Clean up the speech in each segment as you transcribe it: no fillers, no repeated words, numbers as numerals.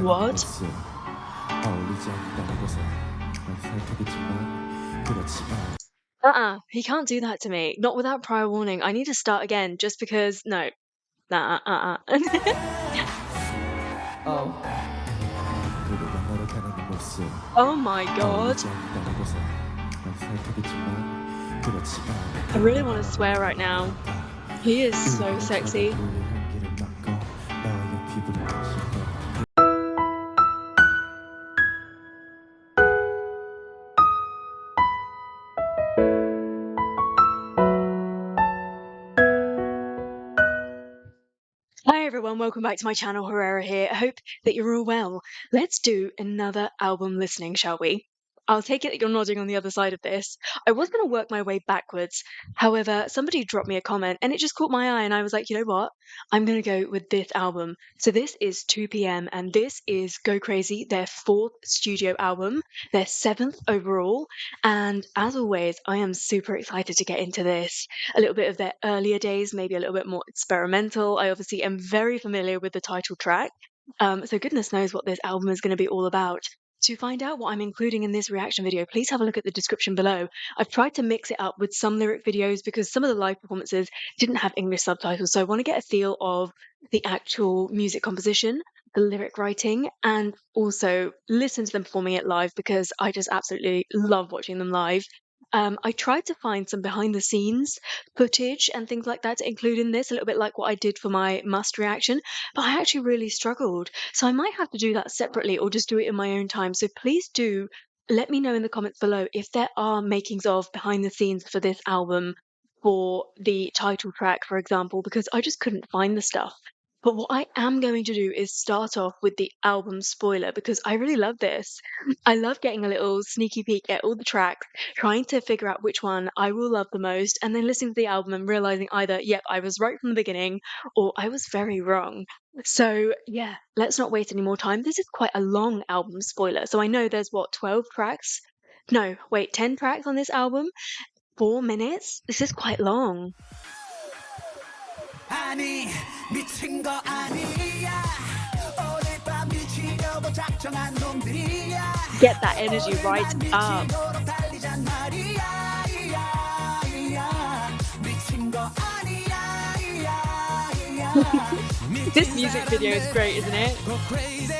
What? He can't do that to me. Not without prior warning. I need to start again just because. No. Nah, Oh my god. I really want to swear right now. He is so sexy. Hi everyone, welcome back to my channel. Herrera here. I hope that you're all well. Let's do another album listening, shall we? I'll take it that you're nodding on the other side of this. I was going to work my way backwards. However, somebody dropped me a comment and it just caught my eye and I was like, you know what? I'm going to go with this album. So this is 2PM and this is Go Crazy, their 4th studio album, their 7th overall. And as always, I am super excited to get into this. A little bit of their earlier days, maybe a little bit more experimental. I obviously am very familiar with the title track. So goodness knows what this album is going to be all about. To find out what I'm including in this reaction video, please have a look at the description below. I've tried to mix it up with some lyric videos because some of the live performances didn't have English subtitles, so I want to get a feel of the actual music composition, the lyric writing, and also listen to them performing it live because I just absolutely love watching them live. I tried to find some behind the scenes footage and things like that to include in this, a little bit like what I did for my Must reaction, but I actually really struggled. So I might have to do that separately or just do it in my own time. So please do let me know in the comments below if there are makings of behind the scenes for this album, for the title track, for example, because I just couldn't find the stuff. But what I am going to do is start off with the album spoiler because I really love this. I love getting a little sneaky peek at all the tracks, trying to figure out which one I will love the most, and then listening to the album and realizing either, yep, I was right from the beginning, or I was very wrong. So, yeah, let's not waste any more time. This is quite a long album spoiler. So I know there's what, 12 tracks? No, wait, 10 tracks on this album? 4 minutes? This is quite long. Get that energy right up. This music video is great, isn't it? Go crazy,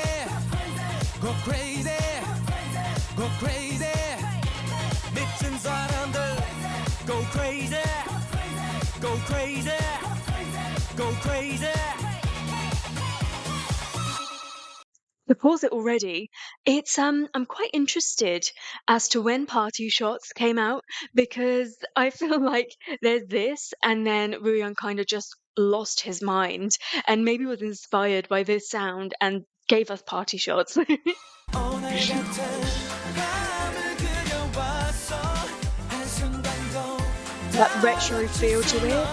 go crazy, go crazy. 미친 사람들 go crazy, go crazy, go crazy. To pause it already, it's I'm quite interested as to when Party Shots came out because I feel like there's this and then Ruyoung kind of just lost his mind and maybe was inspired by this sound and gave us Party Shots. That retro feel to it.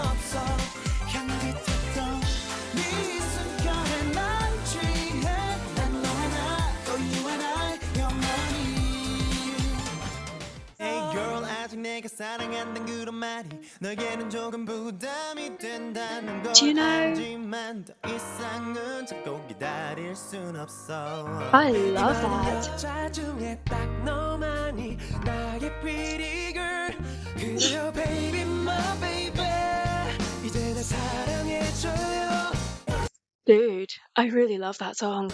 Do you know? I love that. Dude, I really love that song.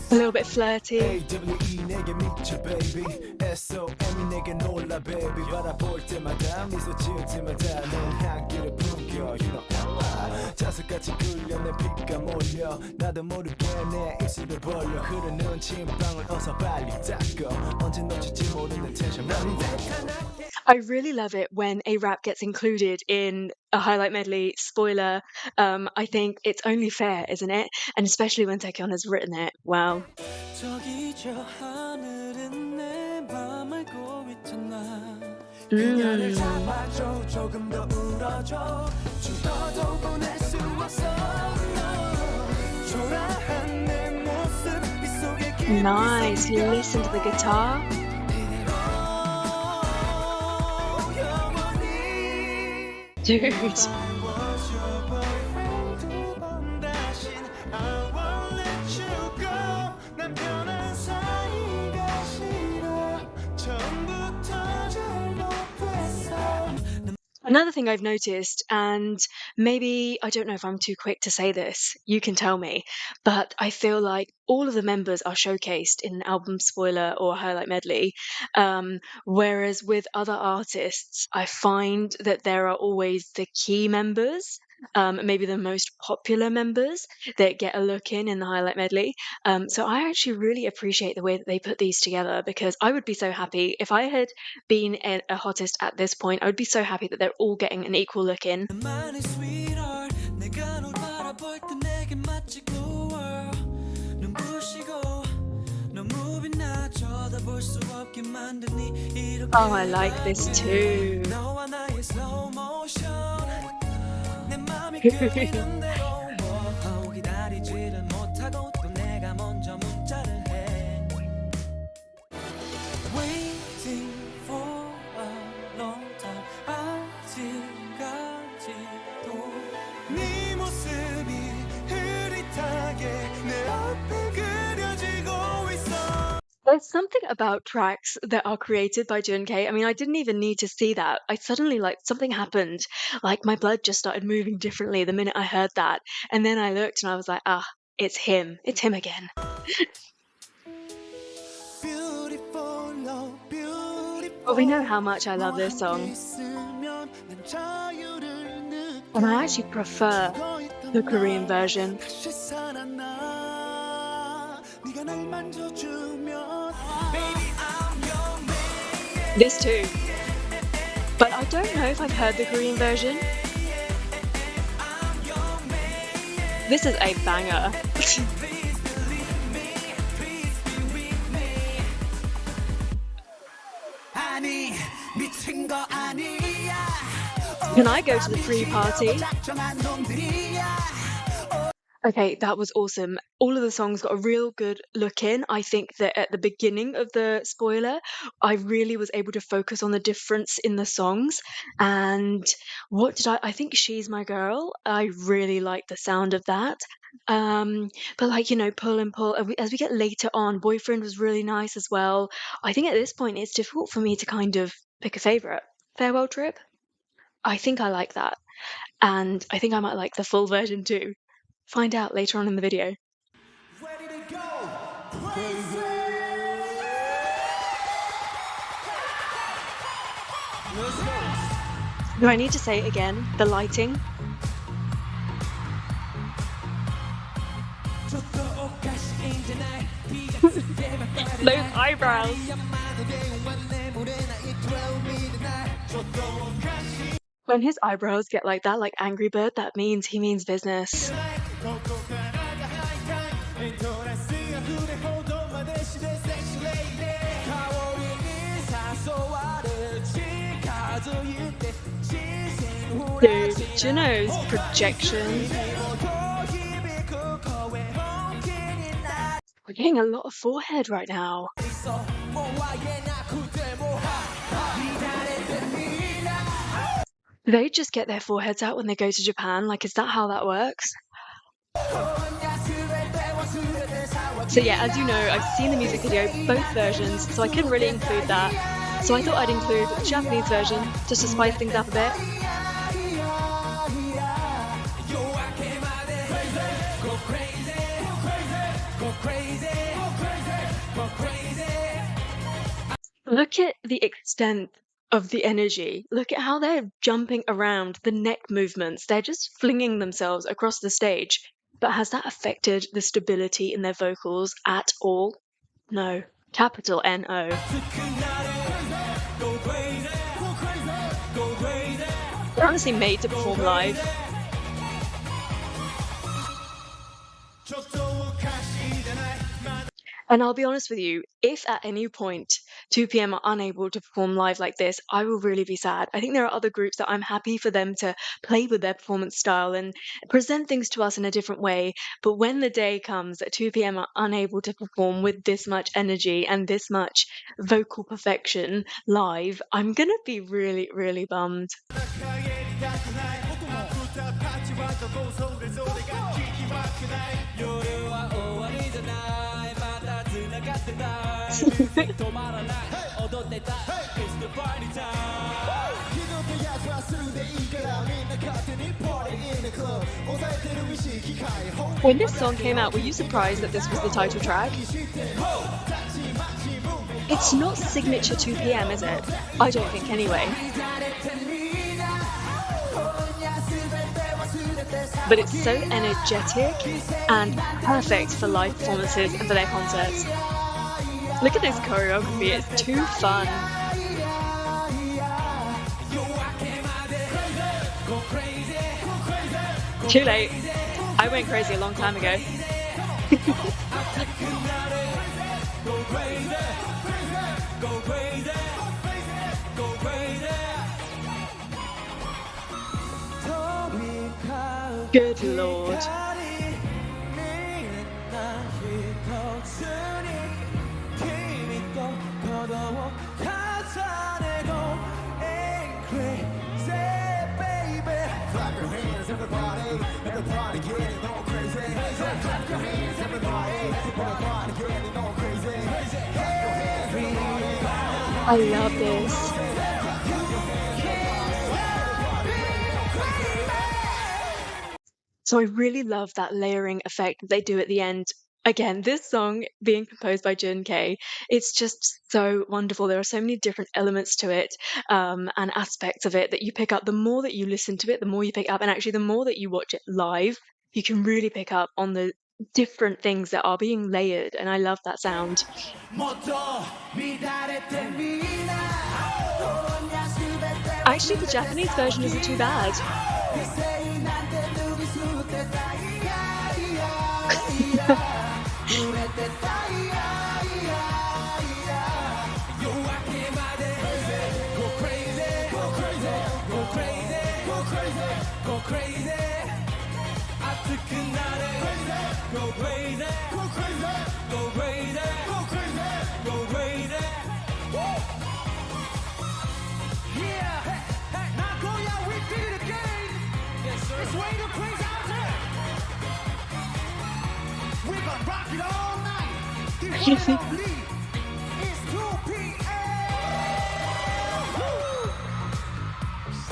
A little bit flirty. I really love it when a rap gets included in a highlight medley spoiler. I think it's only fair, isn't it? And especially when Taecyeon has written it. Wow. Nice. Listen to the guitar. Dude. Another thing I've noticed, and maybe I don't know if I'm too quick to say this, you can tell me, but I feel like all of the members are showcased in an album spoiler or highlight medley. Whereas with other artists, I find that there are always the key members, maybe the most popular members that get a look in the highlight medley. So I actually really appreciate the way that they put these together, because I would be so happy if I had been a hottest at this point. I would be so happy that they're all getting an equal look in. Oh, I like this too. Waiting for a long time 아직까지도 네 모습이 흐릿하게 내 앞에 그려지고 있어. There's something about tracks that are created by Junkei. I mean, I didn't even need to see that. I suddenly, like, something happened. Like, my blood just started moving differently the minute I heard that. And then I looked and I was like, ah, it's him. It's him again. But we know how much I love this song. And I actually prefer the Korean version. This too. But I don't know if I've heard the Korean version. This is a banger. Can I go to the pre-party? Okay, that was awesome. All of the songs got a real good look in. I think that at the beginning of the spoiler, I really was able to focus on the difference in the songs. And what did I think She's My Girl. I really like the sound of that. But like, Pull and Pull, as we get later on, Boyfriend was really nice as well. I think at this point it's difficult for me to kind of pick a favorite. Farewell Trip? I think I like that. And I think I might like the full version too. Find out later on in the video. Ready to go. Crazy. Let's go. Do I need to say it again? The lighting? Those eyebrows. When his eyebrows get like that, like Angry Bird, that means he means business. Dude, Juno's projection. We're getting a lot of forehead right now. Do they just get their foreheads out when they go to Japan? Like, is that how that works? So yeah, as you know, I've seen the music video, both versions, so I couldn't really include that. So I thought I'd include the Japanese version, just to spice things up a bit. Look at the extent of the energy. Look at how they're jumping around, the neck movements. They're just flinging themselves across the stage. But has that affected the stability in their vocals at all? No. Capital N-O. They're honestly made to perform live. And I'll be honest with you, if at any point 2PM are unable to perform live like this, I will really be sad. I think there are other groups that I'm happy for them to play with their performance style and present things to us in a different way. But when the day comes that 2PM are unable to perform with this much energy and this much vocal perfection live, I'm gonna be really, really bummed. When this song came out, were you surprised that this was the title track? It's not signature 2PM, is it? I don't think anyway. But it's so energetic and perfect for live performances and for their concerts. Look at this choreography, it's too fun. Too late. I went crazy a long time ago. Good Lord. I love this. So I really love that layering effect that they do at the end. Again, this song being composed by Jun K, it's just so wonderful. There are so many different elements to it and aspects of it that you pick up. The more that you listen to it, the more you pick up. And actually, the more that you watch it live, you can really pick up on the different things that are being layered. And I love that sound. Actually, the Japanese version isn't too bad.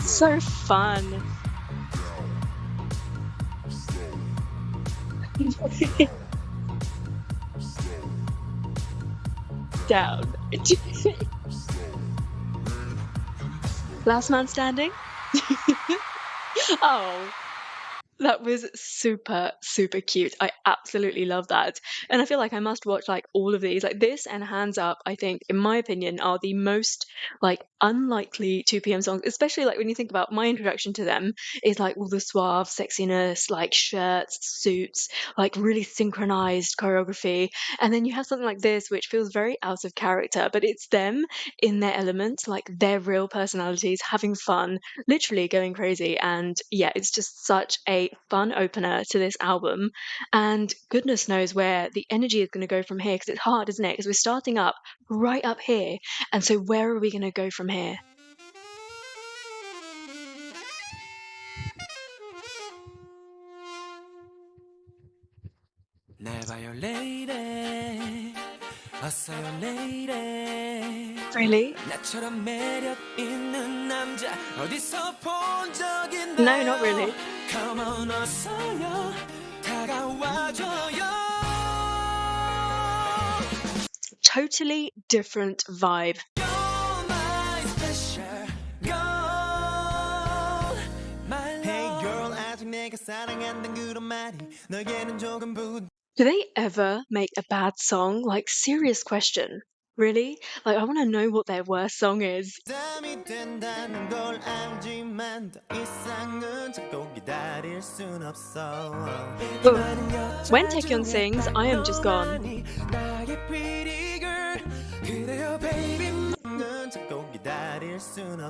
So fun. Down. Last man standing? Oh. That was super, super cute. I absolutely love that. And I feel like I must watch like all of these. Like this and Hands Up, I think, in my opinion, are the most like unlikely 2PM songs, especially like when you think about my introduction to them is like all the suave sexiness, like shirts, suits, like really synchronized choreography. And then you have something like this, which feels very out of character, but it's them in their element, like their real personalities, having fun, literally going crazy. And yeah, it's just such a fun opener to this album. And goodness knows where the energy is going to go from here, because it's hard, isn't it? Because we're starting up right up here. And so where are we going to go from here? Really? No, not really. Totally different vibe. Do they ever make a bad song? Like, serious question. Really? Like, I want to know what their worst song is. When Taecyeon sings, I am just gone.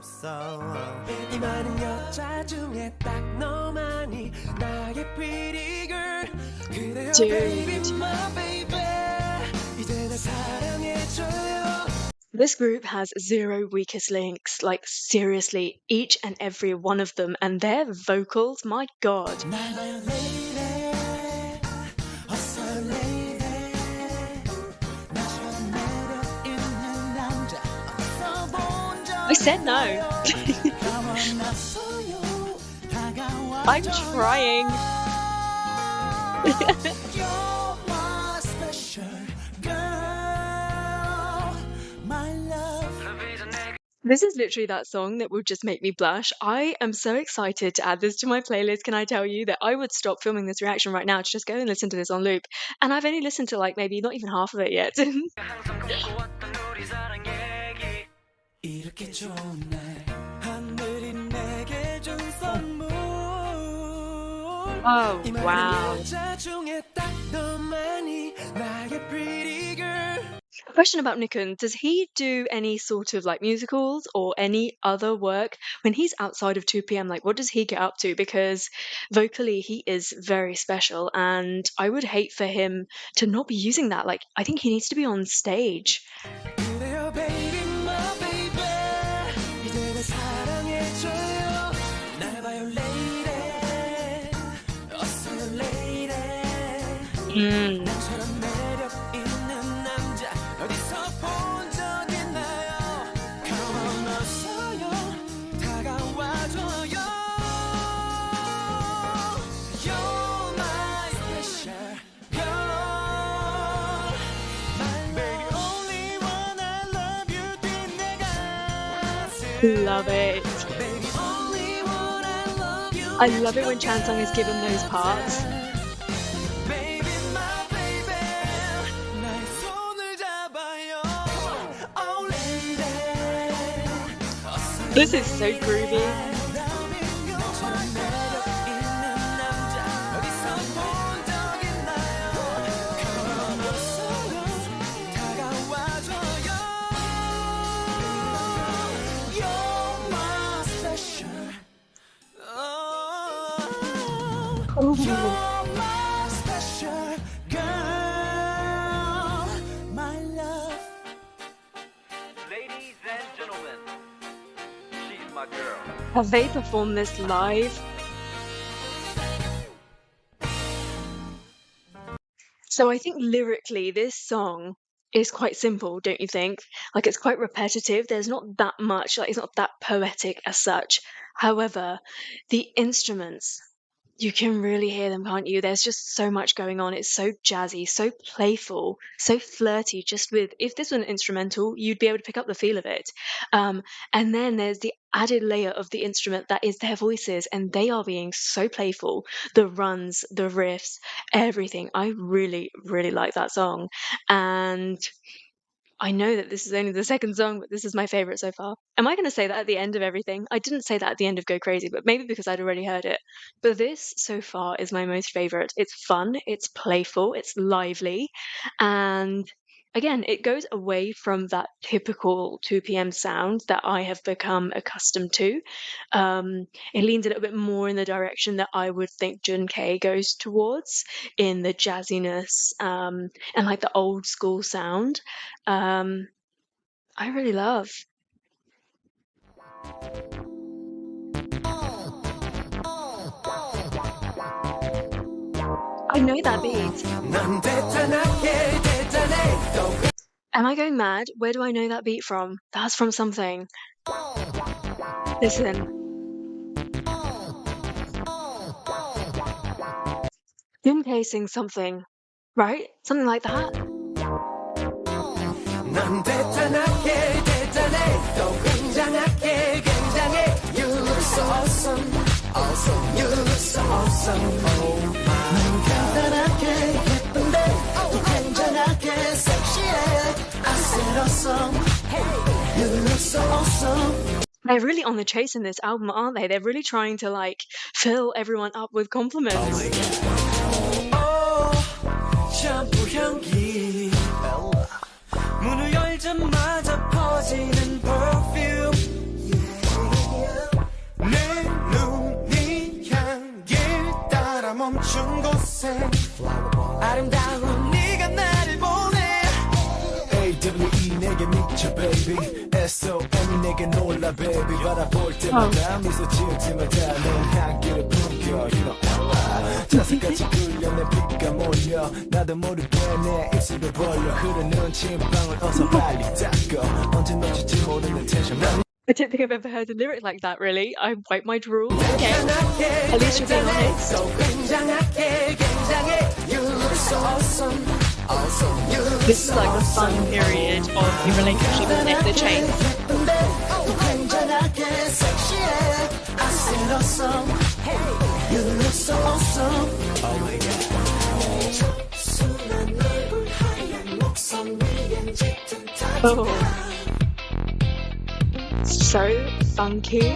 없어 이 많은 여자 중에 딱 너만이 나의 pretty girl 그래요 baby my baby 이제 날 사랑해줘요. This group has zero weakest links, like seriously, each and every one of them, and their vocals, my god. I said no. I'm trying. This is literally that song that would just make me blush. I am so excited to add this to my playlist. Can I tell you that I would stop filming this reaction right now to just go and listen to this on loop? And I've only listened to like maybe not even half of it yet. Oh, wow. A question about Nikon. Does he do any sort of like musicals or any other work when he's outside of 2 p.m? Like, what does he get up to? Because vocally, he is very special, and I would hate for him to not be using that. Like, I think he needs to be on stage. Love it. I love it when Chansung is given those parts. This is so groovy. Ladies and gentlemen, she's my girl. Have they performed this live? So I think lyrically, this song is quite simple, don't you think? Like, it's quite repetitive. There's not that much, like, it's not that poetic as such. However, the instruments, you can really hear them, can't you? There's just so much going on. It's so jazzy, so playful, so flirty. Just with, if this was an instrumental, you'd be able to pick up the feel of it. And then there's the added layer of the instrument that is their voices, and they are being so playful. The runs, the riffs, everything. I really, really like that song. And I know that this is only the second song, but this is my favorite so far. Am I going to say that at the end of everything? I didn't say that at the end of Go Crazy, but maybe because I'd already heard it. But this so far is my most favorite. It's fun, it's playful, it's lively, and again, it goes away from that typical 2 p.m. sound that I have become accustomed to. It leans a little bit more in the direction that I would think Jun K goes towards, in the jazziness and like the old school sound. I really love. I know that beat. Am I going mad? Where do I know that beat from? That's from something. Listen. Jun K sings something, right? Something like that. You look so awesome, awesome. You look so awesome. Oh my. You look so awesome. They're really on the chase in this album, aren't they? They're really trying to like fill everyone up with compliments. 샴푸 향기 문을 열자마자 퍼지는 perfume 아름다운 네가 나를 보내 AWE 내게 미쳐 baby SOM 내게 놀라 baby 바라볼 때마다 미소 지을 때마다 넌 향기를 풍겨 you know 자석같이 끌려 내 피가 몰려 나도 모르게 내 입술을 벌려 흐르는 침방울 어서 빨리 닦아 언제 놓칠지 모르는 텐션 I don't think I've ever heard a lyric like that, really. I wipe my drool. Okay. At least you're being honest. This is like the fun period of your relationship, isn't it? The chase. Oh. So funky.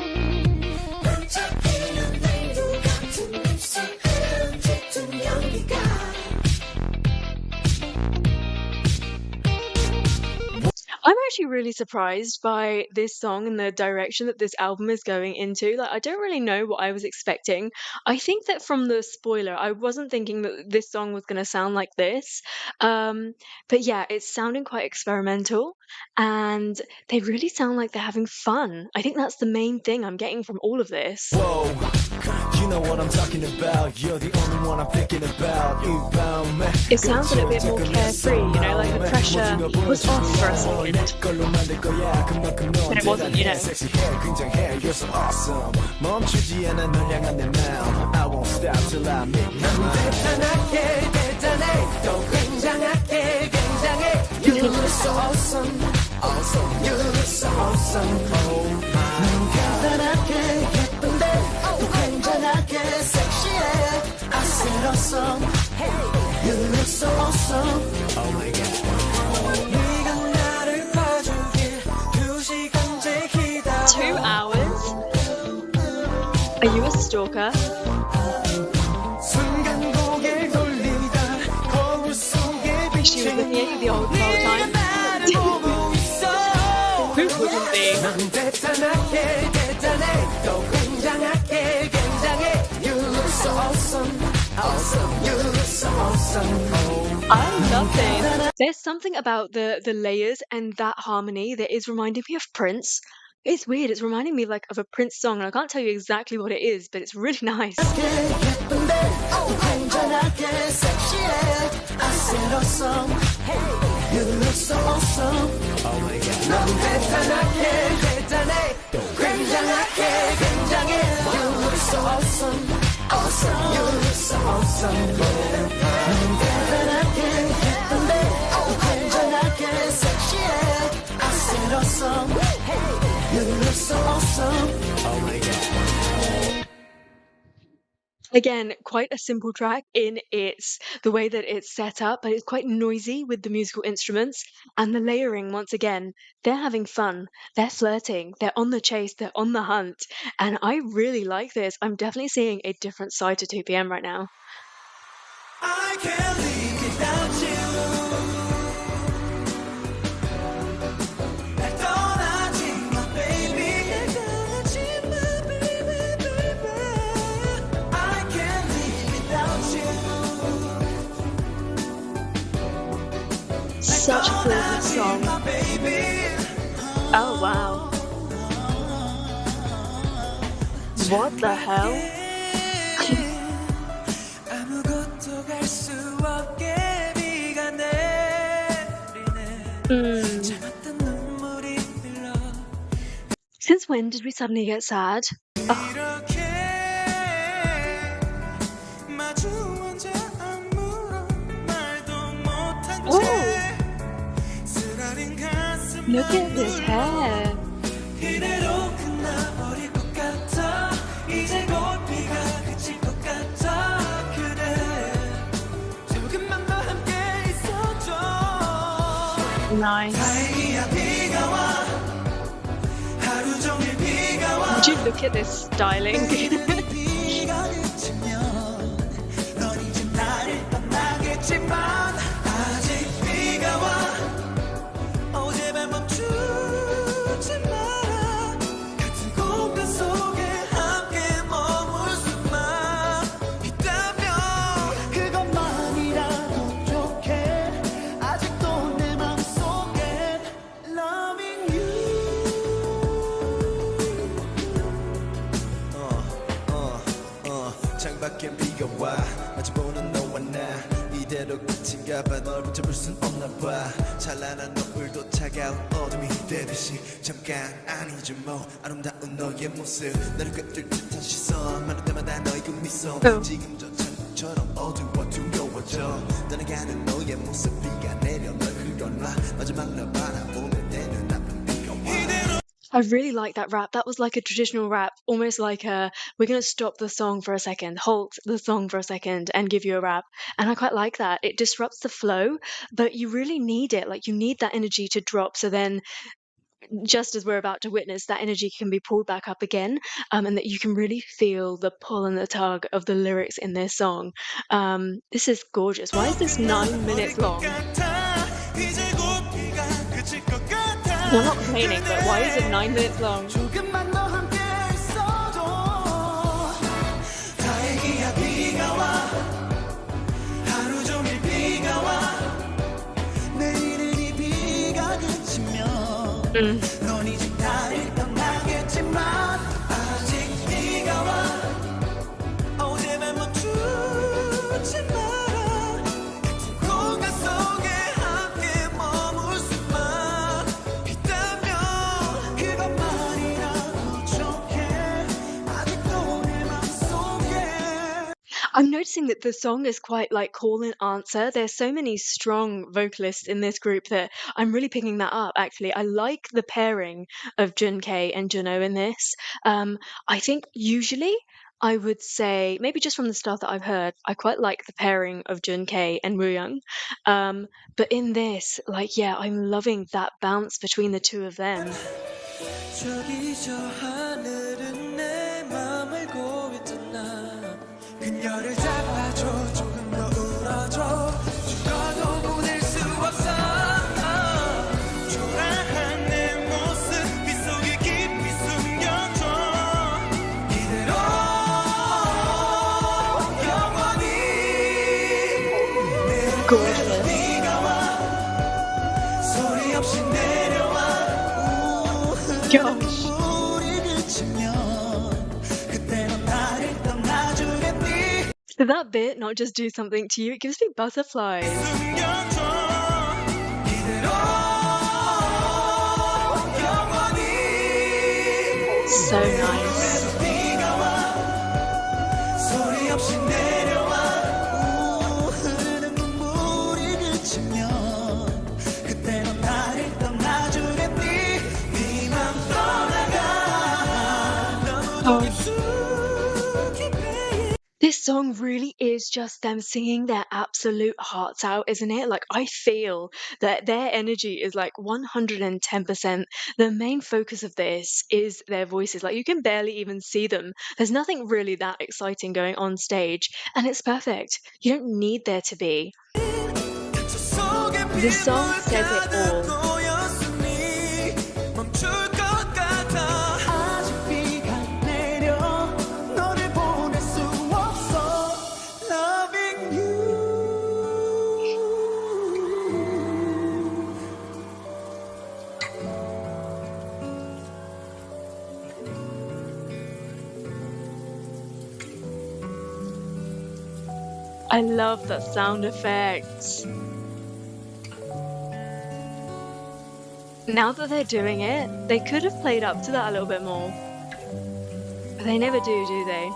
I'm actually really surprised by this song and the direction that this album is going into. Like, I don't really know what I was expecting. I think that from the spoiler, I wasn't thinking that this song was going to sound like this. But yeah, it's sounding quite experimental and they really sound like they're having fun. I think that's the main thing I'm getting from all of this. Whoa, you know what I'm talking about. You're the only one I'm thinking about. It sounds a little bit more carefree, you know, like the pressure was off for a second. But it wasn't, you know. You're so awesome. 멈추지 않아 널 향한 내 마음. I won't stop till I make my mind. 대단하게 대단해 또 굉장하게 굉장해. You look so awesome, awesome. You look so awesome. Oh my. 대단하게 예쁜데 또 굉장하게 섹시해. I said awesome. Hey, you look so awesome. Oh my God. 2 hours? Are you a stalker? She was looking at you the whole time. Who wouldn't be? You look so awesome. Awesome. You look so awesome. I love it. There's something about the layers and that harmony that is reminding me of Prince. It's weird. It's reminding me like of a Prince song, and I can't tell you exactly what it is, but it's really nice. You look so awesome. Oh my God. You look so awesome. Awesome. You look so awesome. I said awesome. You look so awesome. Oh my God. Again, quite a simple track in the way that it's set up, but it's quite noisy with the musical instruments and the layering. Once again, they're having fun, they're flirting, they're on the chase, they're on the hunt, and I really like this. I'm definitely seeing a different side to 2PM right now. I can't live without you. Such a gorgeous song. Oh wow. What the hell? Since when did we suddenly get sad? Oh. Look at this hair. Nice. Would you look at this styling? 이대로 끝인가 봐 널 붙잡을 순 없나 봐 찬란한 노을도 차가운 어둠이 되듯이 잠깐 아니지 뭐 아름다운 너의 모습 나를 꿰뚫 듯한 시선 많을 때마다 너의 그 미소 지금조차처럼 어두워 두려워져 떠나가는 너의 모습 비가 내려 널 흘러놔 마지막 널 바라보며 내 눈앞은 비가 와 I really like that rap. That was like a traditional rap, almost like we're going to stop the song for a second, halt the song for a second and give you a rap. And I quite like that. It disrupts the flow, but you really need it. Like you need that energy to drop. So then just as we're about to witness, that energy can be pulled back up again, and that you can really feel the pull and the tug of the lyrics in this song. This is gorgeous. Why is this 9 minutes long? I'm not complaining, but why is it 9 minutes long? 조금만 더 함께 있어도 다행이야 비가 와 하루 종일 비가 와 내일은 이 비가 그치면 넌 이제 나를 떠나겠지만 아직 비가 와 어제만 멈추지 마라 같은 공간 속에 함께 머물 수만 있다면 그것만이라도 좋게 아직도 내 맘속에 I'm noticing that the song is quite like call and answer. There's so many strong vocalists in this group that I'm really picking that up, actually. I like the pairing of Jun-K and Juno in this. I think usually I would say, maybe just from the stuff that I've heard, I quite like the pairing of Jun-K and Woo-young. But in this, like, yeah, I'm loving that bounce between the two of them. 저기 저 하늘은 내 맘 알고 있잖아 그녀를 잡아줘 조금 더 울어줘 죽어도 보낼 수 없어 초라한 내 모습 빗속에 깊이 숨겨줘 이대로 영원히 내 Gorgeous. 비가 와 소리 없이 내려와 Gosh. 눈물이 그치면 그때 넌 나를 떠나주겠니 Did that bit not just do something to you? It gives me butterflies. 숨겨줘 이대로 영원히 So nice. 비가 와 소리 없이 내려와 흐르는 눈물이 그치면 그때 넌 나를 떠나주겠니 네 맘 떠나가 너무 깊숙이 베인 This song really is just them singing their absolute hearts out, isn't it? Like, I feel that their energy is like 110%. The main focus of this is their voices. Like, you can barely even see them. There's nothing really that exciting going on stage, and it's perfect. You don't need there to be. The song says it all. I love the sound effects. Now that they're doing it, they could have played up to that a little bit more. But they never do they?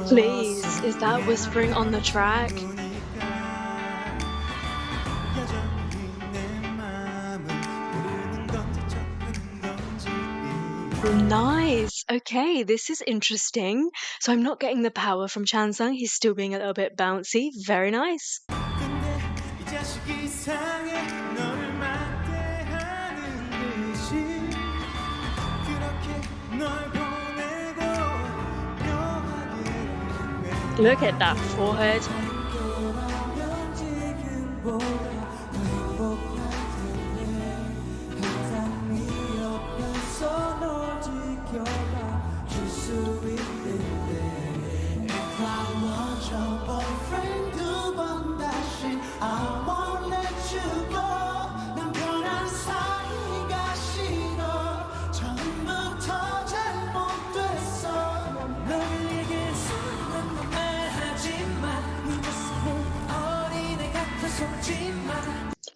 Please, is that whispering on the track? Nice. Okay, this is interesting. So I'm not getting the power from Chansung. He's still being a little bit bouncy. Very nice. Look at that forehead.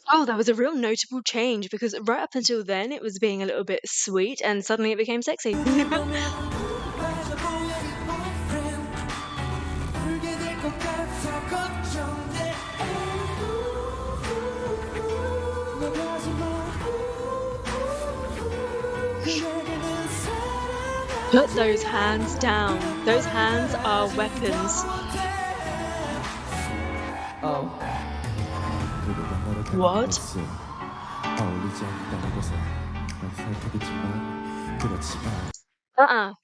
Oh, that was a real notable change because right up until then it was being a little bit sweet and suddenly it became sexy. Put those hands down. Those hands are weapons. What?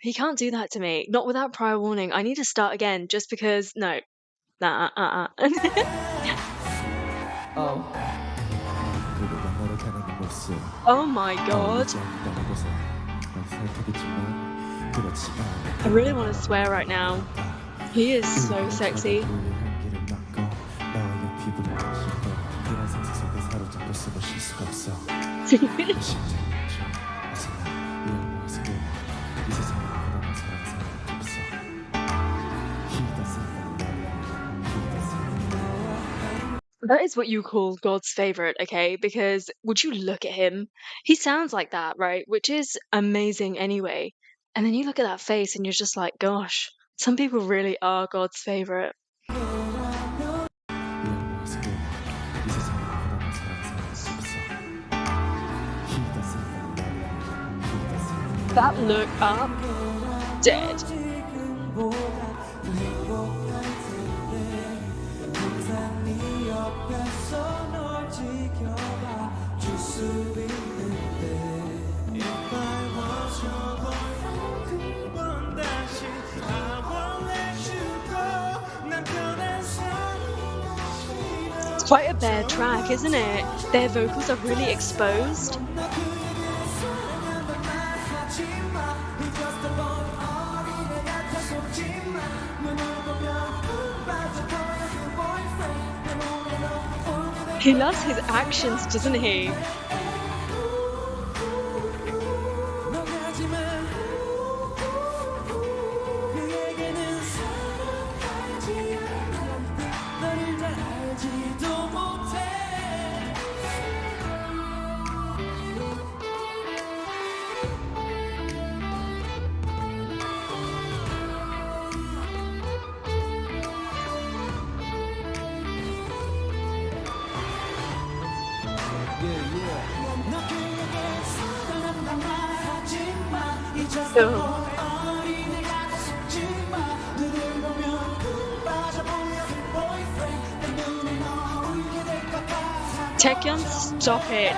He can't do that to me. Not without prior warning. I need to start again just because. No. Nah, Oh my god. I really want to swear right now. He is so sexy. That is what you call God's favorite, okay? Because would you look at him? He sounds like that, right? Which is amazing anyway. And then you look at that face and you're just like, gosh, some people really are God's favorite. That look up, dead. It's quite a bare track, isn't it? Their vocals are really exposed. He loves his actions, doesn't he? Oh. Taecyeon, stop it.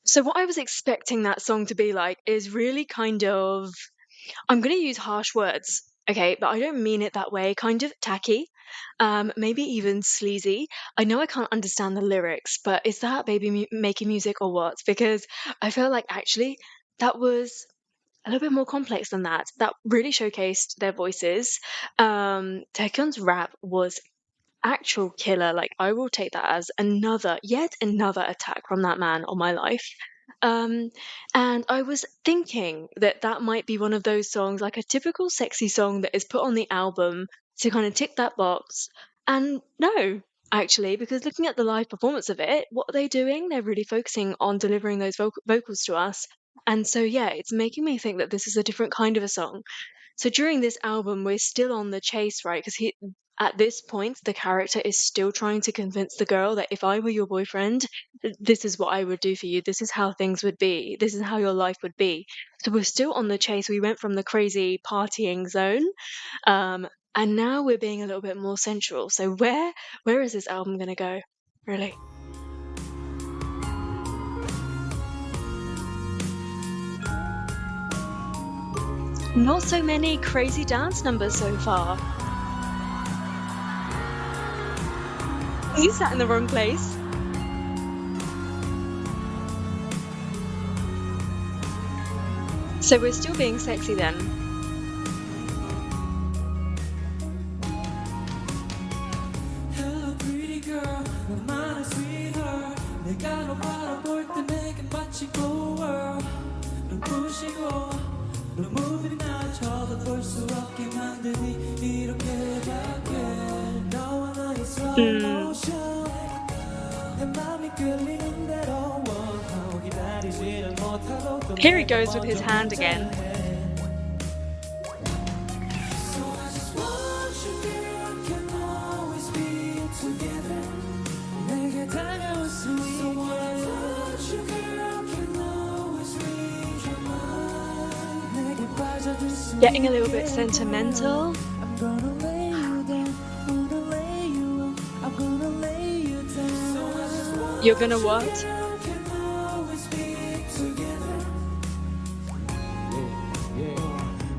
So what I was expecting that song to be like is really kind of, I'm going to use harsh words, okay, but I don't mean it that way, kind of tacky, maybe even sleazy. I know I can't understand the lyrics, but is that baby making music or what? Because I felt like actually that was a little bit more complex than that. That really showcased their voices. Taekyon's rap was actual killer. Like I will take that as yet another attack from that man on my life. Um, and I was thinking that that might be one of those songs, like a typical sexy song that is put on the album to kind of tick that box. And no, actually, because looking at the live performance of it, what are they doing? They're really focusing on delivering those vocals to us. And so, yeah, it's making me think that this is a different kind of a song. So during this album, we're still on the chase, right? Because at this point, the character is still trying to convince the girl that if I were your boyfriend, this is what I would do for you. This is how things would be. This is how your life would be. So we're still on the chase. We went from the crazy partying zone, and now we're being a little bit more sensual. So where is this album gonna go? Really? Not so many crazy dance numbers so far. You sat in the wrong place. So we're still being sexy then. Hello pretty girl 너만의 sweetheart 내가 너 바라볼 때 내게 마치 cool world 눈부시고 눈물이 나 쳐다볼 수 없게 만드니 이렇게 밖에 너와 나의 slow motion 내 맘이 끌리는 대로 기다리지는 못하고 또 Here he goes with his hand again. So I just want you girl can always be together 내게 다가올 수 있게 So I want you girl can always read your mind 내게 빠져들 수 Getting a little bit sentimental. I'm gonna lay you down wanna lay you up I'm gonna lay you down So I just want You're gonna what? girl can always be together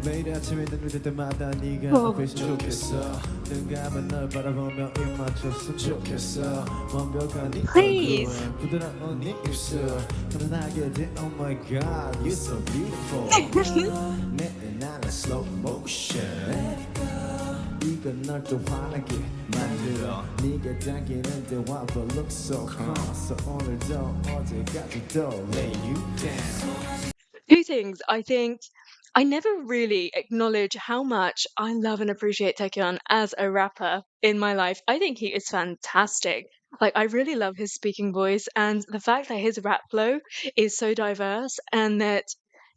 매일 아침에 눈을 뜰 때마다 네가 앞에 있으면 좋겠어 눈 감아 널 바라보며 입 맞췄으면 좋겠어 완벽한 네 Please. 얼굴 부드러운 네 입술 편안하게 돼 Oh my god you're so beautiful 내 나는 slow motion 이건 널 또 환하게 만들어 네가 당기는 대화 but look so calm So 오늘도 어제까지도 lay you down Two things. I think I never really acknowledge how much I love and appreciate Taekyon as a rapper in my life. I think he is fantastic. Like, I really love his speaking voice and the fact that his rap flow is so diverse and that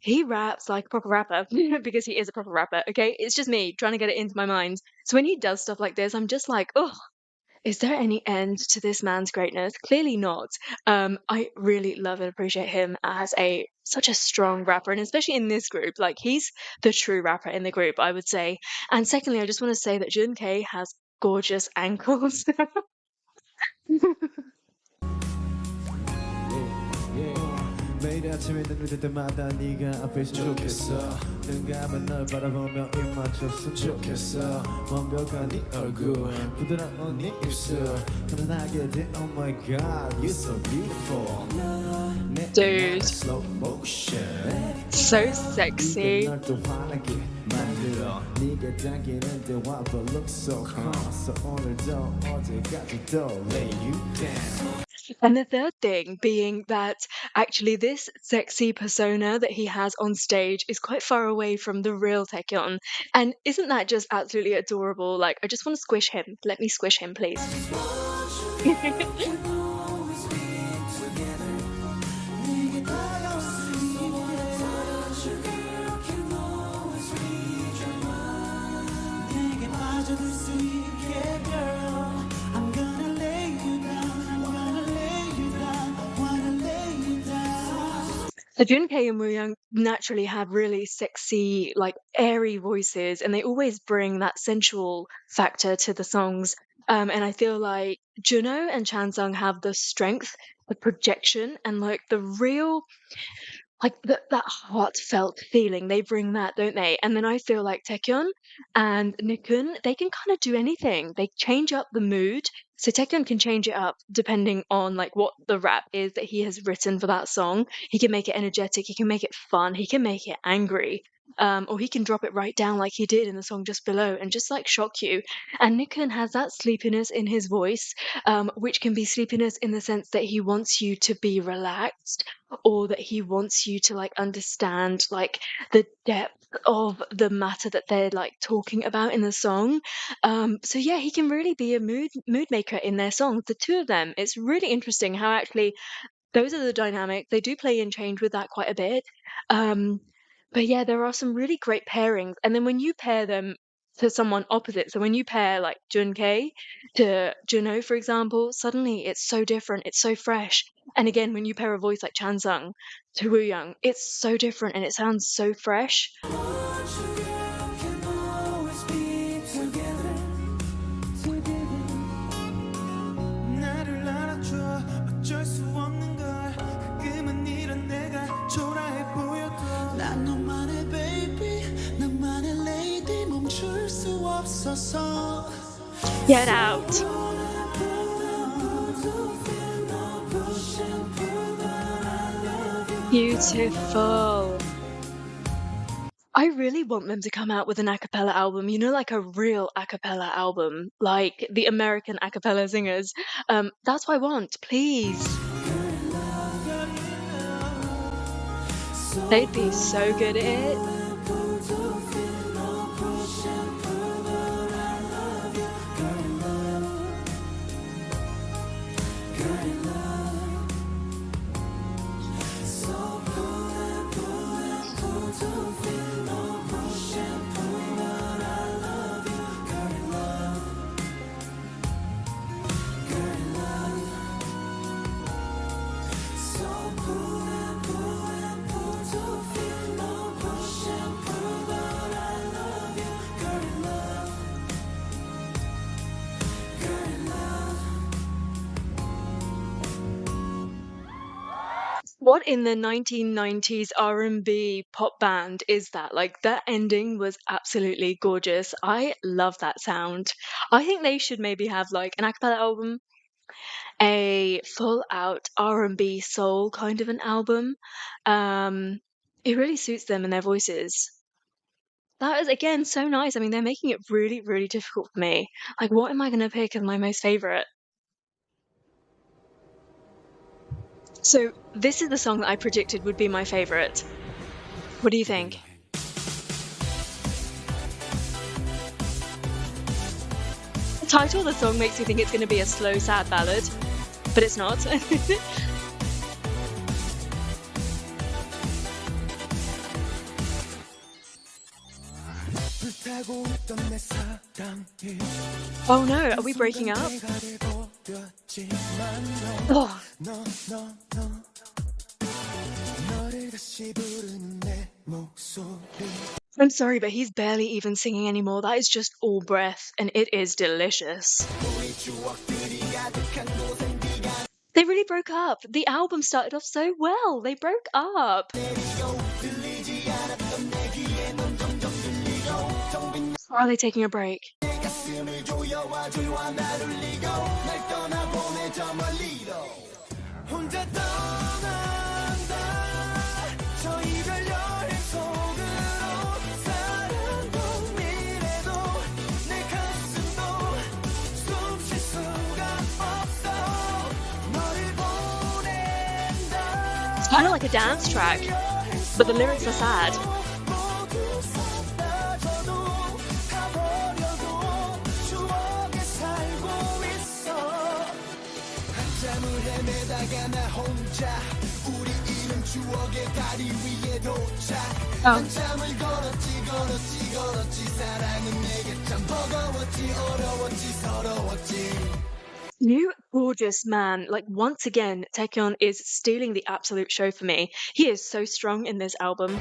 he raps like a proper rapper because he is a proper rapper, okay? It's just me trying to get it into my mind. So when he does stuff like this, I'm just like, oh, is there any end to this man's greatness? Clearly not. I really love and appreciate him as such a strong rapper, and especially in this group, like he's the true rapper in the group, I would say. And secondly, I just want to say that Jun K has gorgeous ankles. 매일 아침에 눈을 뜰 때마다 네가 앞에 있으면 좋겠어 눈 감아 널 바라보며 입 맞췄으면 좋겠어 완벽한 네 얼굴 부드러운 네 입술 편안하게 돼 Oh my god you're so beautiful 내 Dude. slow motion So sexy. 이건 널 또 환하게 만들어 네가 당기는 대화 but look so calm So 오늘도 어제까지도 lay you down And the third thing being that actually this sexy persona that he has on stage is quite far away from the real Taekyon. And isn't that just absolutely adorable? Like, I just want to squish him. Let me squish him, please. So Junkei and Wooyoung naturally have really sexy, like airy voices, and they always bring that sensual factor to the songs. And I feel like Juno and Chansung have the strength, the projection, and like the real like that heartfelt feeling. They bring that, don't they? And then I feel like Taekyeon and Nikun, they can kind of do anything. They change up the mood. So Taekyeon can change it up depending on like what the rap is that he has written for that song. He can make it energetic, he can make it fun, he can make it angry. Or he can drop it right down like he did in the song just below and just like shock you. And Nikun has that sleepiness in his voice, which can be sleepiness in the sense that he wants you to be relaxed, or that he wants you to like understand like the depth of the matter that they're like talking about in the song. So yeah, he can really be a mood maker in their songs, the two of them. It's really interesting how actually those are the dynamics. They do play and change with that quite a bit. But yeah, there are some really great pairings, and then when you pair them to someone opposite. So when you pair like Junkei to Juno, for example, suddenly it's so different, it's so fresh. And again, when you pair a voice like Chansung to Woo Young, it's so different and it sounds so fresh. Get out. Beautiful. I really want them to come out with an a cappella album, you know, like a real a cappella album, like the American a cappella singers. That's what I want, please. They'd be so good at it. What in the 1990s R&B pop band is that? Like, that ending was absolutely gorgeous. I love that sound. I think they should maybe have like an a cappella album, a full out R&B soul kind of an album. It really suits them and their voices. That is again so nice. I mean, they're making it really, really difficult for me. Like, what am I going to pick as my most favorite? So, this is the song that I predicted would be my favorite. What do you think? The title of the song makes you think it's going to be a slow, sad ballad, but it's not. Oh no, are we breaking up? Oh. I'm sorry, but he's barely even singing anymore. That is just all breath, and it is delicious. They really broke up. The album started off so well. They broke up. Or are they taking a break? It's kind of like a dance track, but the lyrics are sad. Oh. You gorgeous man. Like, once again, Taecyeon is stealing the absolute show for me. He is so strong in this album.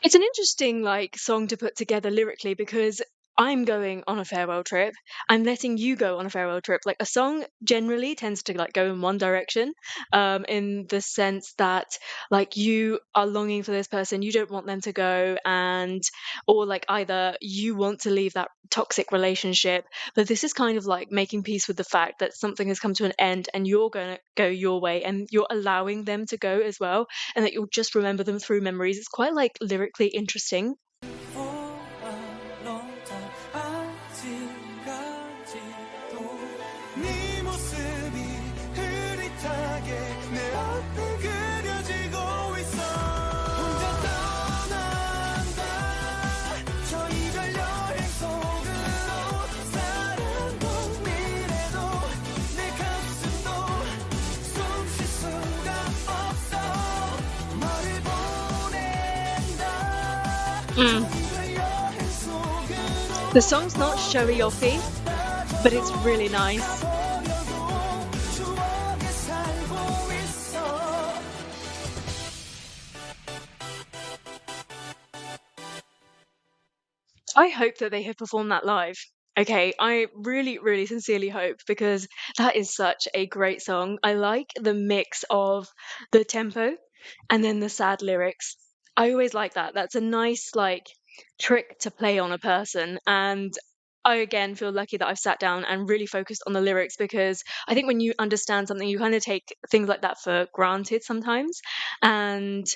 It's an interesting like song to put together lyrically because I'm going on a farewell trip. I'm letting you go on a farewell trip. Like a song generally tends to like go in one direction, in the sense that like you are longing for this person, you don't want them to go, and or like either you want to leave that toxic relationship, but this is kind of like making peace with the fact that something has come to an end and you're going to go your way and you're allowing them to go as well, and that you'll just remember them through memories. It's quite like lyrically interesting. 네 모습이 흐릿하게 내 앞에 그려지고 있어 혼자 떠난다 저 이별 여행 속으로 사랑도 미래도 내 가슴도 숨 쉴 수가 없어 너를 보낸다 저 이별 여행 속으로 The song's not showy offy, but it's really nice. I hope that they have performed that live. Okay, I really, really sincerely hope, because that is such a great song. I like the mix of the tempo and then the sad lyrics. I always like that. That's a nice like trick to play on a person, and I again feel lucky that I've sat down and really focused on the lyrics, because I think when you understand something, you kind of take things like that for granted sometimes, and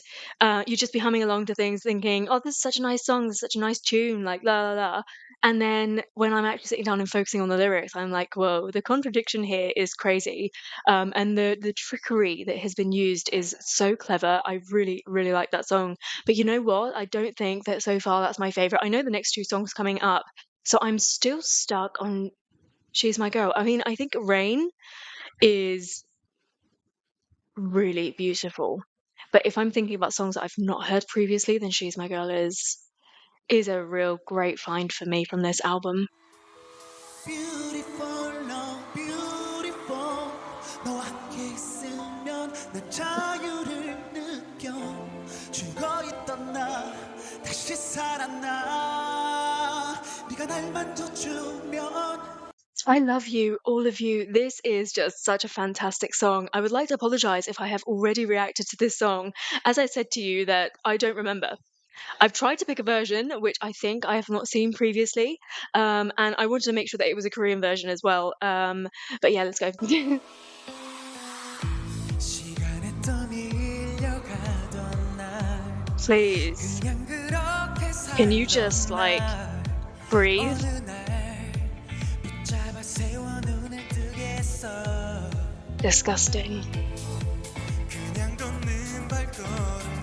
you just be humming along to things thinking, oh, this is such a nice song, this is such a nice tune, like la la la. And then when I'm actually sitting down and focusing on the lyrics, I'm like, whoa, the contradiction here is crazy. And the trickery that has been used is so clever. I really, really like that song. But you know what? I don't think that so far that's my favorite. I know the next two songs coming up, so I'm still stuck on She's My Girl. I mean, I think Rain is really beautiful. But if I'm thinking about songs that I've not heard previously, then She's My Girl is a real great find for me from this album. Beautiful, no beautiful. 너와 함께 있으면 난 자유를 느껴 죽어있던 나 다시 살아나 네가 날 만져주면 I love you, all of you. This is just such a fantastic song. I would like to apologize if I have already reacted to this song. As I said to you, that I don't remember. I've tried to pick a version which I think I have not seen previously, and I wanted to make sure that it was a Korean version as well. But yeah, let's go. 시간에 떠밀려가던 날 Please, 그냥 그렇게 can you just like breathe? 어느 날 붙잡아 세워 눈을 뜨게 했어 Disgusting. 그냥 걷는 발걸음들을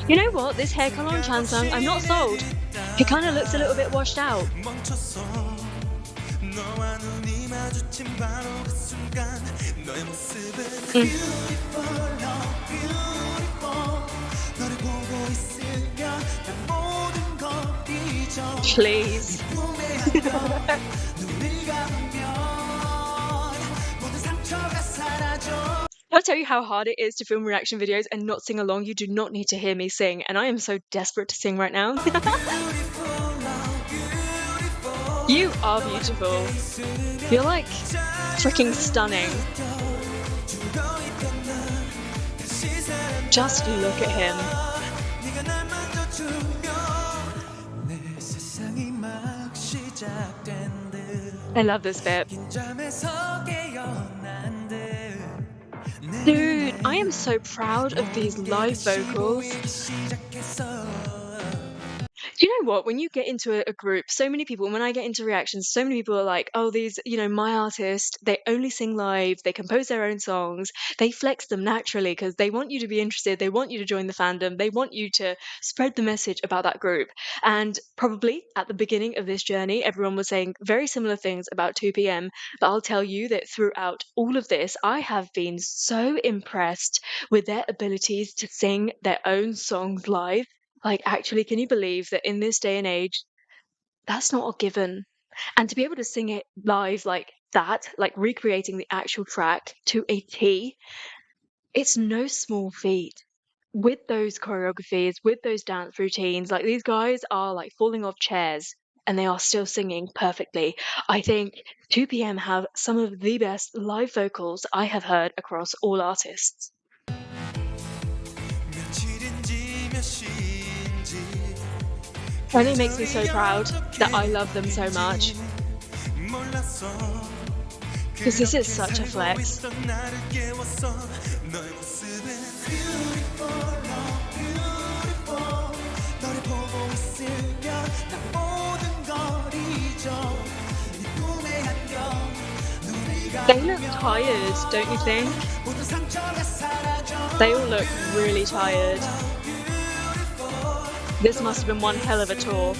You know what? This hair color on Chansung, I'm not sold. He kind of looks a little bit washed out. 멈췄어 너와 눈이 마주친 바로 그 순간 너의 모습은 beautiful, no beautiful 너를 보고 있으면 난 모든 걸 잊어 Please. 꿈에 안겨 눈을 감으면 모든 상처가 사라져 I'll tell you how hard it is to film reaction videos and not sing along. You do not need to hear me sing, and I am so desperate to sing right now. You are beautiful. You're like freaking stunning. Just look at him. 네가 날 만져주면 내 세상이 막 시작된 듯 I love this bit. 잠에서 깨어난 듯 Dude, I am so proud of these live vocals. Do you know what? When you get into a group, so many people, when I get into reactions, so many people are like, oh, these, my artist, they only sing live, they compose their own songs, they flex them naturally because they want you to be interested, they want you to join the fandom, they want you to spread the message about that group. And probably at the beginning of this journey, everyone was saying very similar things about 2PM, but I'll tell you that throughout all of this, I have been so impressed with their abilities to sing their own songs live. Like, actually, can you believe that in this day and age, that's not a given? And to be able to sing it live like that, like recreating the actual track to a T, it's no small feat. With those choreographies, with those dance routines, like these guys are like falling off chairs and they are still singing perfectly. I think 2PM have some of the best live vocals I have heard across all artists. Only makes me so proud that I love them so much, because this is such a flex. They look tired, don't you think? They all look really tired. This must have been one hell of a tour.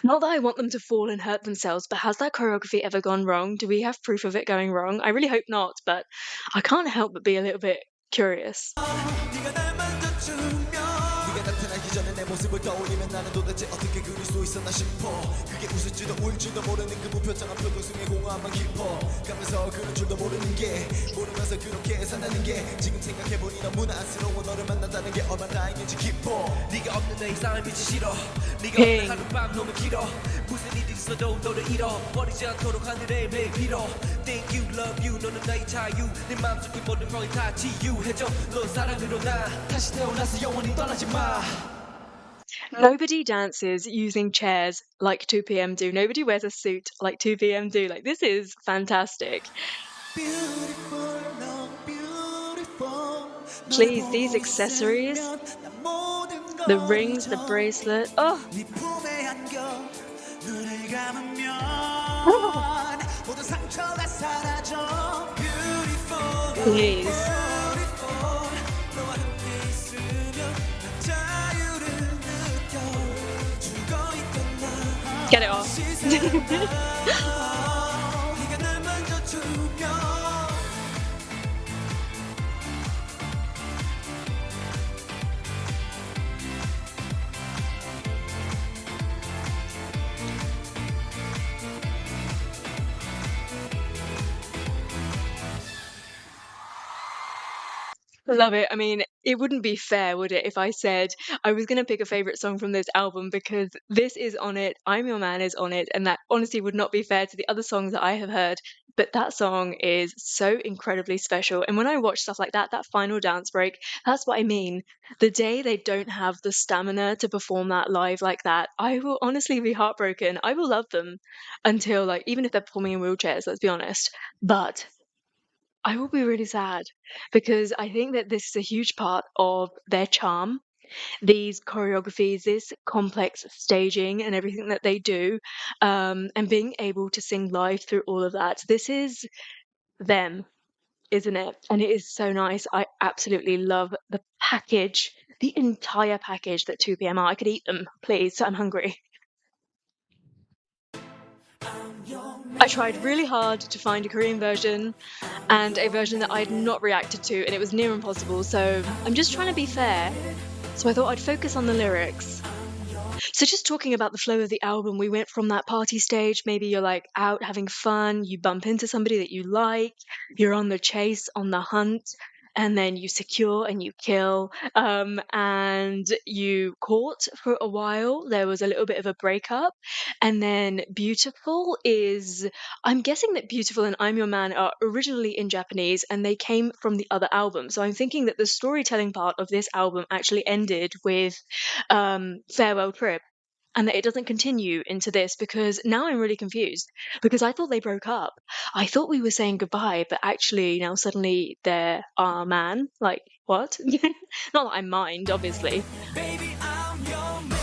Not that I want them to fall and hurt themselves, but has that choreography ever gone wrong? Do we have proof of it going wrong? I really hope not, but I can't help but be a little bit curious. 전에 내 모습을 떠올리면 나는 도대체 어떻게 그릴 수 있었나 싶어 그게 웃을지도 울지도 모르는 그 무표정한 표정 속에 공허함만 깊어 가면서 그럴 줄도 모르는 게 모르면서 그렇게 산다는 게 지금 생각해보니 너무나 안쓰러워 너를 만난다는 게 얼마나 다행인지 기뻐 네가 없는 내 이상의 빛이 싫어 네가 없는 하룻밤 너무 길어 무슨 일이 있어도 너를 잃어버리지 않도록 하늘에 매일 빌어 Thank you, love you 너는 나의 자유 내 마음속에 모든 병이 다 치유해줘 넌 사랑으로 나 다시 태어나서 영원히 떠나지 마 Nobody dances using chairs like 2PM do. Nobody wears a suit like 2PM do. Like, this is fantastic. Please, these accessories, the rings, the bracelet, oh. Please. Get it off. Love it. I mean, it wouldn't be fair, would it, if I said I was going to pick a favorite song from this album, because this is on it, I'm Your Man is on it, and that honestly would not be fair to the other songs that I have heard. But that song is so incredibly special. And when I watch stuff like that, that final dance break, that's what I mean. The day they don't have the stamina to perform that live like that, I will honestly be heartbroken. I will love them until, like, even if they're performing in wheelchairs, let's be honest. But I will be really sad, because I think that this is a huge part of their charm. These choreographies, this complex staging and everything that they do, and being able to sing live through all of that. This is them, isn't it? And it is so nice. I absolutely love the package, the entire package that 2PM are. I could eat them, please. I'm hungry. I tried really hard to find a Korean version and a version that I'd not reacted to, and it was near impossible, so I'm just trying to be fair. So I thought I'd focus on the lyrics. So just talking about the flow of the album, we went from that party stage, maybe you're like out having fun, you bump into somebody that you like, you're on the chase, on the hunt, and then you secure and you kill, and you court for a while. There was a little bit of a breakup, and then Beautiful is, I'm guessing that Beautiful and I'm Your Man are originally in Japanese and they came from the other album. So I'm thinking that the storytelling part of this album actually ended with Farewell Trip, and that it doesn't continue into this, because now I'm really confused, because I thought they broke up. I thought we were saying goodbye, but actually now suddenly they're our man. Like, what? Not that I mind, obviously. Baby, I'm your man.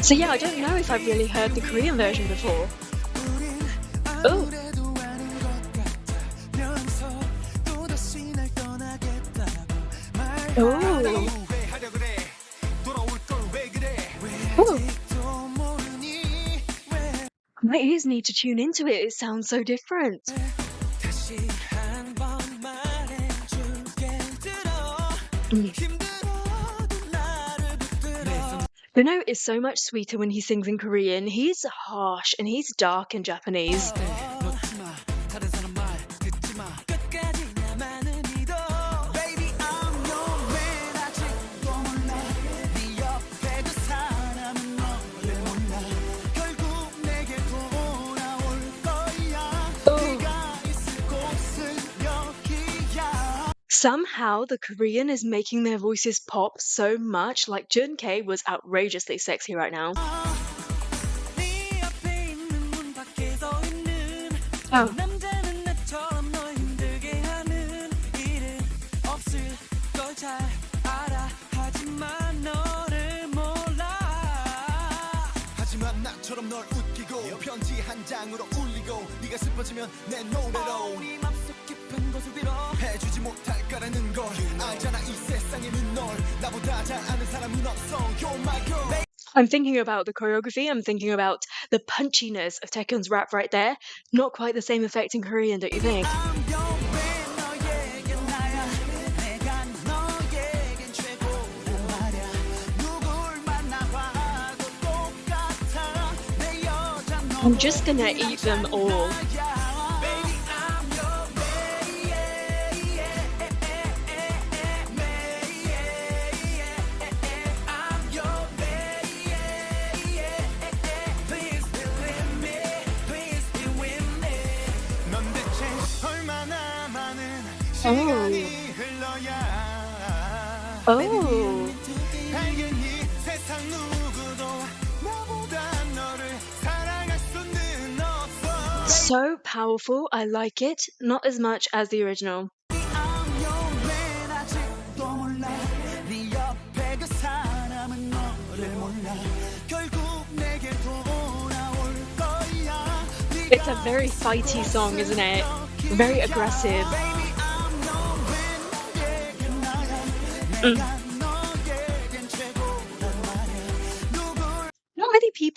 So yeah, I don't know if I've really heard the Korean version before. Oh. Oh. Oh. My ears need to tune into it. It sounds so different. The note is so much sweeter when he sings in Korean. He's harsh and he's dark in Japanese. Somehow the Korean is making their voices pop so much, like Jun-K was outrageously sexy right now. Oh. I'm thinking about the choreography, I'm thinking about the punchiness of Taekyon's rap right there. Not quite the same effect in Korean, don't you think? I'm just gonna eat them all. Oh. So powerful, I like it, not as much as the original. It's a very fighty song, isn't it? Very aggressive.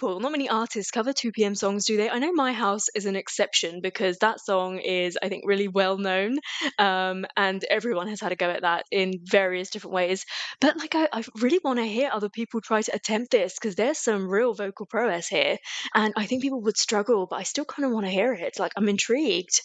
Not many artists cover 2PM songs, do they? I know My House is an exception because that song is, I think, really well known, and everyone has had a go at that in various different ways. But like, I really want to hear other people try to attempt this because there's some real vocal prowess here, and I think people would struggle, but I still kind of want to hear it. Like, I'm intrigued.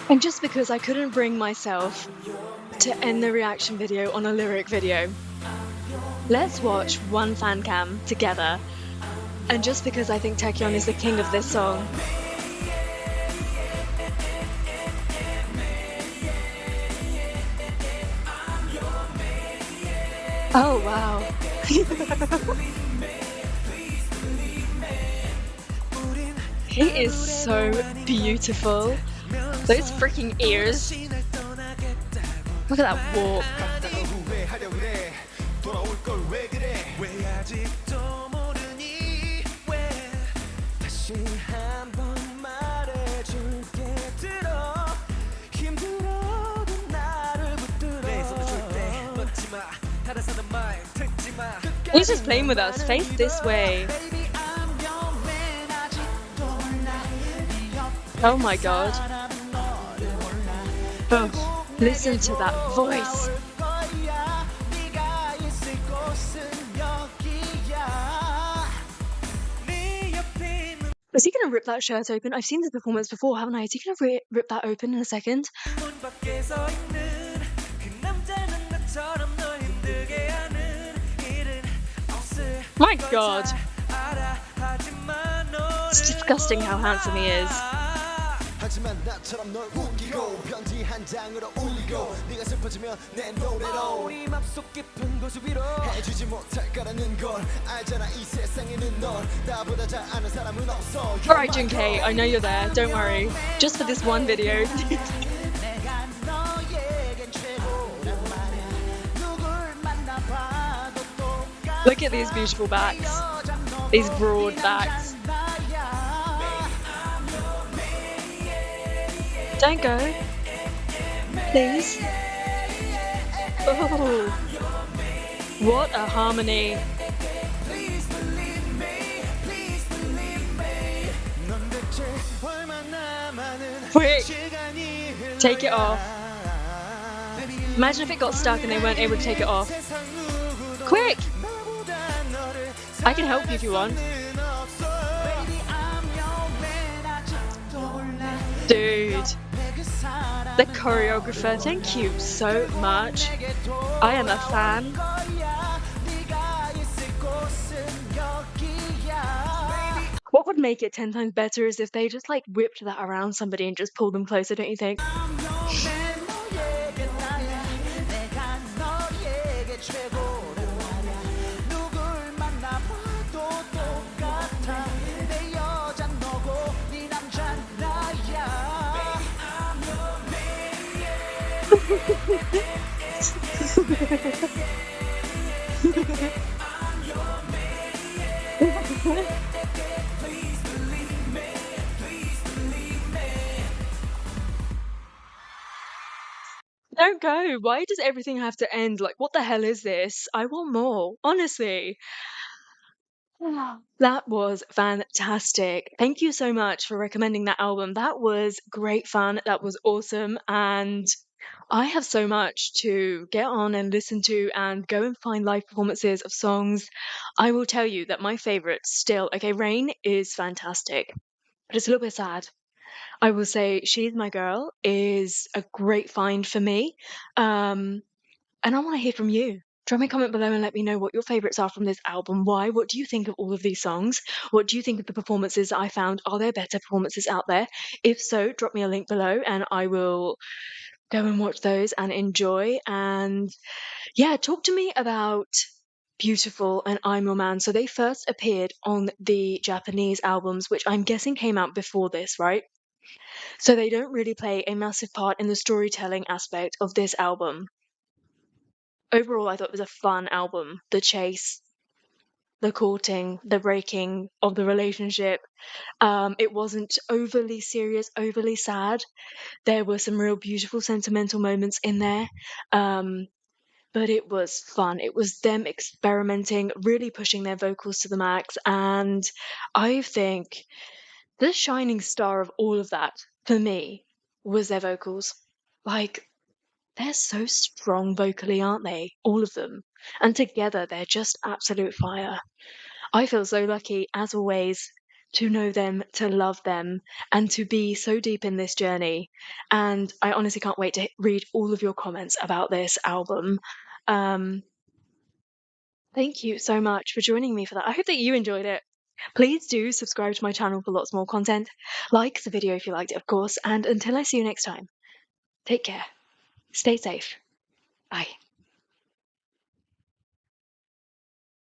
And just because I couldn't bring myself to end the reaction video on a lyric video, let's watch one fan cam together. And just because I think Taekyon is the king of this song, oh wow. He is so beautiful. Those freaking ears. Look at that walk. He's just playing with us. Face this way. Oh my god. Oh, listen to that voice. Is he gonna rip that shirt open? I've seen the performance before, haven't I? Is he gonna rip that open in a second? My god. It's disgusting how handsome he is. Alright, Jun-K, I know you're there, don't worry. Just for this one video. Look at these beautiful backs. These broad backs. Don't go. Please. Oh, what a harmony. Quick, take it off. Imagine if it got stuck and they weren't able to take it off. Quick! I can help you if you want. Dude. The choreographer, thank you so much. I am a fan. What would make it 10 times better is if they just like whipped that around somebody and just pulled them closer, don't you think? Don't go. Why does everything have to end? Like, what the hell is this? I want more, honestly. That was fantastic. Thank you so much for recommending that album. That was great fun. That was awesome. And I have so much to get on and listen to and go and find live performances of songs. I will tell you that my favorite still, okay, Rain is fantastic, but it's a little bit sad. I will say She's My Girl is a great find for me. And I want to hear from you. Drop me a comment below and let me know what your favourites are from this album. Why? What do you think of all of these songs? What do you think of the performances that I found? Are there better performances out there? If so, drop me a link below and I will go and watch those and enjoy. And yeah, talk to me about Beautiful and I'm Your Man. So they first appeared on the Japanese albums, which I'm guessing came out before this, right? So they don't really play a massive part in the storytelling aspect of this album. Overall, I thought it was a fun album. The chase, the courting, the breaking of the relationship. It wasn't overly serious, overly sad. There were some real beautiful sentimental moments in there. But it was fun. It was them experimenting, really pushing their vocals to the max. And I think the shining star of all of that, for me, was their vocals. Like, they're so strong vocally, aren't they? All of them. And together, they're just absolute fire. I feel so lucky, as always, to know them, to love them, and to be so deep in this journey. And I honestly can't wait to read all of your comments about this album. Um, Thank you so much for joining me for that. I hope that you enjoyed it. Please do subscribe to my channel for lots more content. Like the video if you liked it, of course. And until I see you next time, take care. Stay safe. Bye.